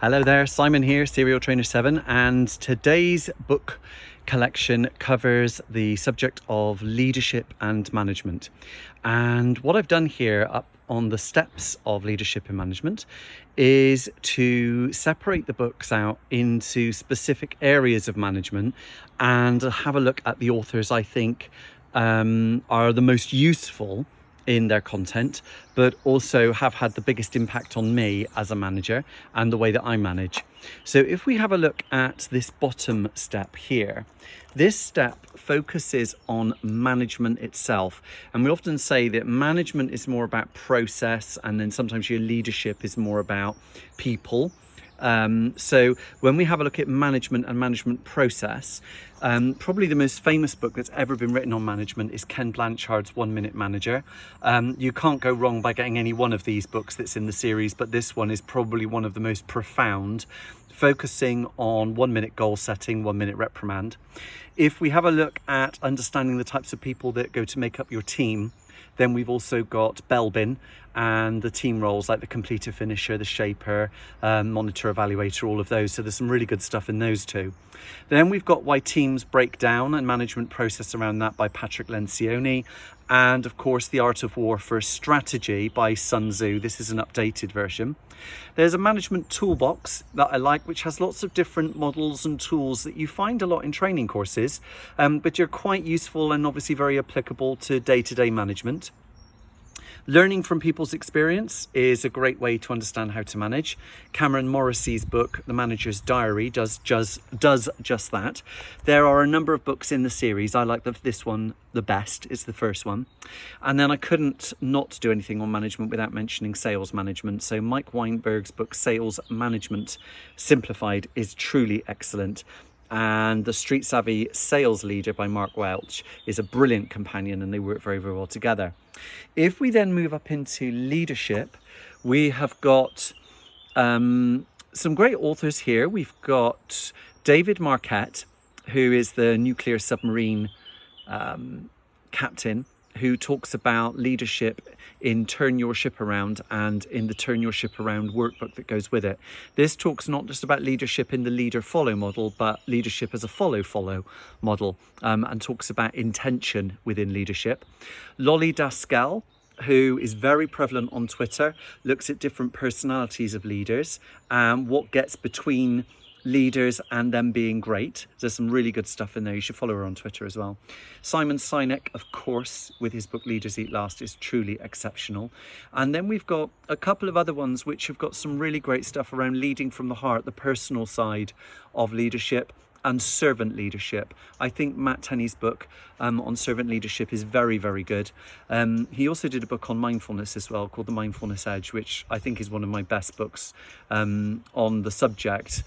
Hello there, Simon here, Serial Trainer 7, and today's book collection covers the subject of leadership and management. And what I've done here up on the steps of leadership and management is to separate the books out into specific areas of management and have a look at the authors I think are the most useful in their content, but also have had the biggest impact on me as a manager and the way that I manage. So if we have a look at this bottom step here, this step focuses on management itself. And we often say that management is more about process, and then sometimes your leadership is more about people. So when we have a look at management and management process, probably the most famous book that's ever been written on management is Ken Blanchard's 1 Minute Manager. You can't go wrong by getting any one of these books that's in the series, but this one is probably one of the most profound, focusing on 1 minute goal setting, 1 minute reprimand. If we have a look at understanding the types of people that go to make up your team, then we've also got Belbin and the team roles like the completer, finisher, the shaper, monitor, evaluator, all of those. So there's some really good stuff in those too. Then we've got Why Teams Break Down and Management Process Around That by Patrick Lencioni. And of course, The Art of War for Strategy by Sun Tzu. This is an updated version. There's a management toolbox that I like, which has lots of different models and tools that you find a lot in training courses, but you're quite useful and obviously very applicable to day-to-day management. Learning from people's experience is a great way to understand how to manage. Cameron Morrissey's book, The Manager's Diary, does just that. There are a number of books in the series. I like this one the best. It's the first one. And then I couldn't not do anything on management without mentioning sales management. So Mike Weinberg's book, Sales Management Simplified, is truly excellent. And The Street Savvy Sales Leader by Mark Welch is a brilliant companion, and they work very, very well together. If we then move up into leadership, we have got some great authors here. We've got David Marquette, who is the nuclear submarine captain, who talks about leadership in Turn Your Ship Around and in the Turn Your Ship Around workbook that goes with it. This talks not just about leadership in the leader-follow model, but leadership as a follow-follow model, and talks about intention within leadership. Lolly Daskal, who is very prevalent on Twitter, looks at different personalities of leaders and what gets between leaders and them being great. There's some really good stuff in there. You should follow her on Twitter as well. Simon Sinek, of course, with his book Leaders Eat Last, is truly exceptional. And then we've got a couple of other ones which have got some really great stuff around leading from the heart, the personal side of leadership, and servant leadership. I think Matt Tenney's book on servant leadership is very, very good. He also did a book on mindfulness as well called The Mindfulness Edge, which I think is one of my best books on the subject.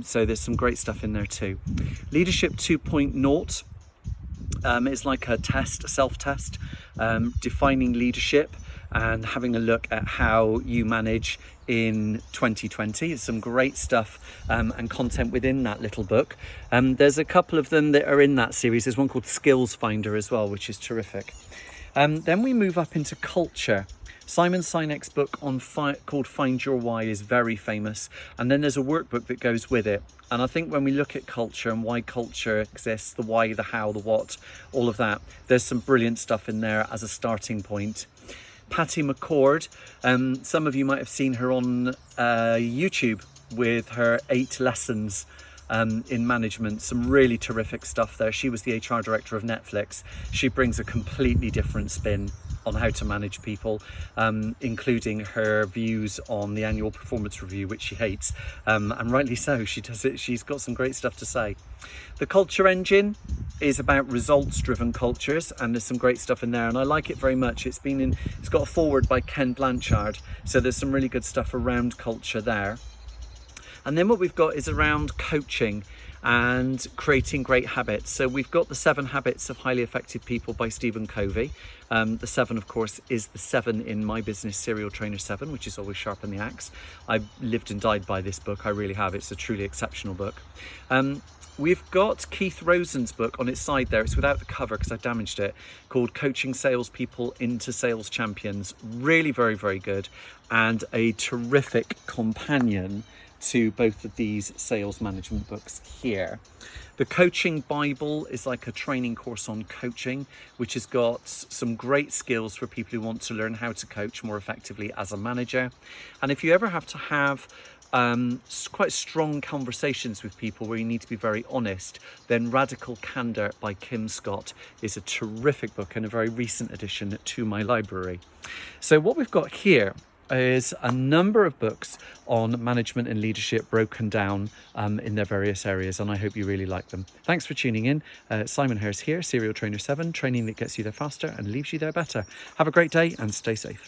So there's some great stuff in there too. Leadership 2.0 is like a test, a self-test, defining leadership and having a look at how you manage in 2020. There's some great stuff and content within that little book. There's a couple of them that are in that series. There's one called Skills Finder as well, which is terrific. Then we move up into culture. Simon Sinek's book called Find Your Why is very famous. And then there's a workbook that goes with it. And I think when we look at culture and why culture exists, the why, the how, the what, all of that, there's some brilliant stuff in there as a starting point. Patty McCord, some of you might have seen her on YouTube with her 8 lessons in management. Some really terrific stuff there. She was the HR director of Netflix. She brings a completely different spin on how to manage people, including her views on the annual performance review, which she hates, and rightly so. She does it. She's got some great stuff to say. The Culture Engine is about results-driven cultures, and there's some great stuff in there, and I like it very much. It's got a foreword by Ken Blanchard, so there's some really good stuff around culture there. And then what we've got is around coaching and creating great habits. So we've got The 7 Habits of Highly Effective People by Stephen Covey. The 7, of course, is the 7 in my business, Serial Trainer 7, which is always sharpen the axe. I've lived and died by this book. I really have. It's a truly exceptional book. We've got Keith Rosen's book on its side there. It's without the cover because I damaged it, called Coaching Salespeople into Sales Champions. Really very, very good, and a terrific companion to both of these sales management books here. The Coaching Bible is like a training course on coaching, which has got some great skills for people who want to learn how to coach more effectively as a manager. And if you ever have to have quite strong conversations with people where you need to be very honest, then Radical Candor by Kim Scott is a terrific book and a very recent addition to my library. So what we've got here is a number of books on management and leadership broken down in their various areas, and I hope you really like them. Thanks for tuning in. Simon Harris here, Serial Trainer 7, training that gets you there faster and leaves you there better. Have a great day and stay safe.